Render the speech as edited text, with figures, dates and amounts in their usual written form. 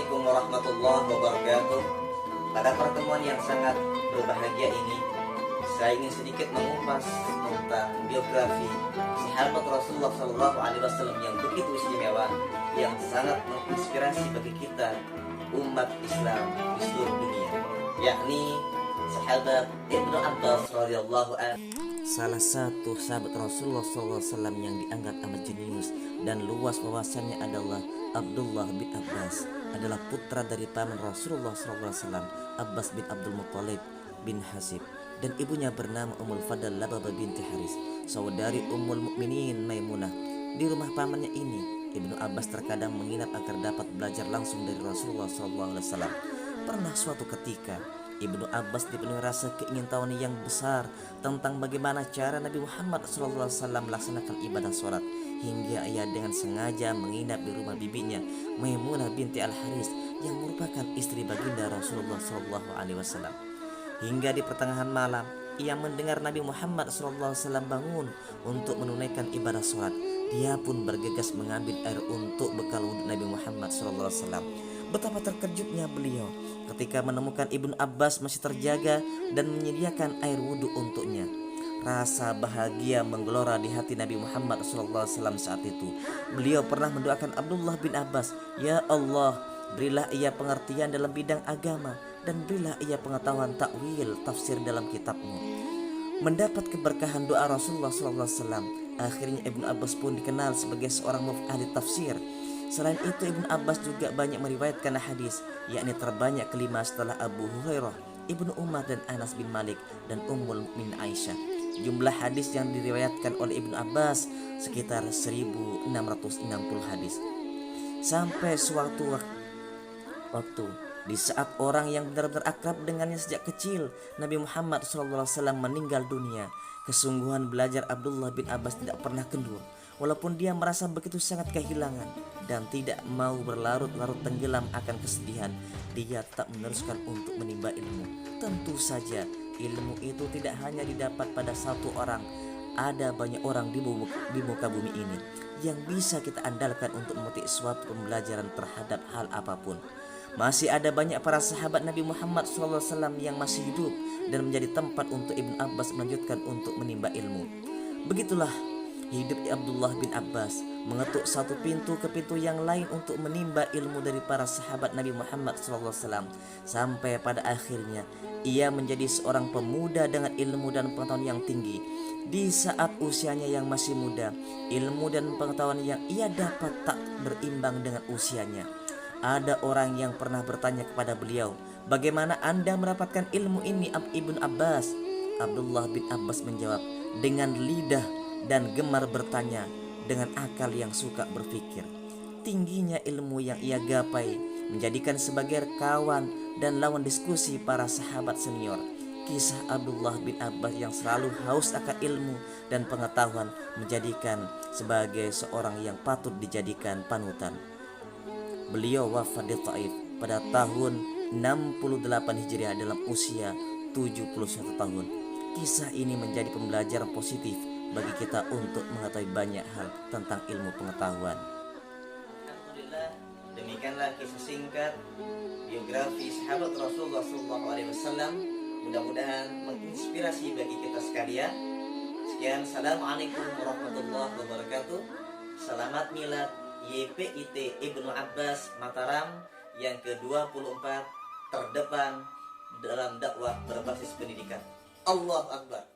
Assalamualaikum warahmatullahi wabarakatuh. Pada pertemuan yang sangat berbahagia ini, saya ingin sedikit mengupas tentang biografi sahabat Rasulullah SAW yang begitu istimewa, yang sangat menginspirasi bagi kita umat Islam di seluruh dunia, yakni sahabat Ibnu Abbas radhiyallahu anhu. Salah satu sahabat Rasulullah SAW yang dianggap amat jenius dan luas wawasannya adalah Abdullah bin Abbas, adalah putra dari paman Rasulullah SAW, Abbas bin Abdul Muttalib bin Hasib, dan ibunya bernama Ummul Fadl Lababah binti Haris, saudari Ummul Mukminin Maimunah. Di rumah pamannya ini, Ibnu Abbas terkadang menginap agar dapat belajar langsung dari Rasulullah SAW. Pernah suatu ketika, Ibnu Abbas dipenuhi rasa keingintahuan yang besar tentang bagaimana cara Nabi Muhammad SAW melaksanakan ibadah sholat, hingga ia dengan sengaja menginap di rumah bibinya Maimunah binti Al-Haris yang merupakan istri baginda Rasulullah SAW. Hingga di pertengahan malam, ia mendengar Nabi Muhammad SAW bangun untuk menunaikan ibadah sholat. Dia pun bergegas mengambil air untuk bekal wudhu Nabi Muhammad SAW. Betapa terkejutnya beliau ketika menemukan Ibnu Abbas masih terjaga dan menyediakan air wudhu untuknya. Rasa bahagia menggelora di hati Nabi Muhammad SAW saat itu. Beliau pernah mendoakan Abdullah bin Abbas, "Ya Allah, berilah ia pengertian dalam bidang agama dan berilah ia pengetahuan takwil tafsir dalam kitab-Mu." Mendapat keberkahan doa Rasulullah SAW, akhirnya Ibnu Abbas pun dikenal sebagai seorang ahli tafsir. Selain itu, Ibnu Abbas juga banyak meriwayatkan hadis, yakni terbanyak kelima setelah Abu Hurairah, Ibnu Umar dan Anas bin Malik dan Ummul Mukminin Aisyah. Jumlah hadis yang diriwayatkan oleh Ibnu Abbas sekitar 1660 hadis. Sampai suatu waktu, di saat orang yang benar-benar akrab dengannya sejak kecil, Nabi Muhammad SAW meninggal dunia, kesungguhan belajar Abdullah bin Abbas tidak pernah kendur. Walaupun dia merasa begitu sangat kehilangan dan tidak mau berlarut-larut tenggelam akan kesedihan, dia tak meneruskan untuk menimba ilmu. Tentu saja ilmu itu tidak hanya didapat pada satu orang. Ada banyak orang di muka bumi ini yang bisa kita andalkan untuk memetik suatu pembelajaran terhadap hal apapun. Masih ada banyak para sahabat Nabi Muhammad SAW yang masih hidup dan menjadi tempat untuk Ibnu Abbas melanjutkan untuk menimba ilmu. Begitulah hidup Abdullah bin Abbas, mengetuk satu pintu ke pintu yang lain untuk menimba ilmu dari para sahabat Nabi Muhammad SAW, sampai pada akhirnya ia menjadi seorang pemuda dengan ilmu dan pengetahuan yang tinggi. Di saat usianya yang masih muda, ilmu dan pengetahuan yang ia dapat tak berimbang dengan usianya. Ada orang yang pernah bertanya kepada beliau, "Bagaimana Anda mendapatkan ilmu ini, Ibnu Abbas?" Abdullah bin Abbas menjawab dengan lidah dan gemar bertanya dengan akal yang suka berpikir. Tingginya ilmu yang ia gapai menjadikan sebagai kawan dan lawan diskusi para sahabat senior. Kisah Abdullah bin Abbas yang selalu haus akan ilmu dan pengetahuan menjadikan sebagai seorang yang patut dijadikan panutan. Beliau wafat di Taif pada tahun 68 Hijriah dalam usia 71 tahun. Kisah ini menjadi pembelajaran positif bagi kita untuk mengetahui banyak hal tentang ilmu pengetahuan. Alhamdulillah, demikianlah kisah singkat biografi sahabat Rasulullah SAW. Mudah-mudahan menginspirasi bagi kita sekalian. Sekian, assalamualaikum warahmatullahi wabarakatuh. Selamat milad YPIT Ibnu Abbas Mataram yang ke-24 terdepan dalam dakwah berbasis pendidikan. Allahu Akbar.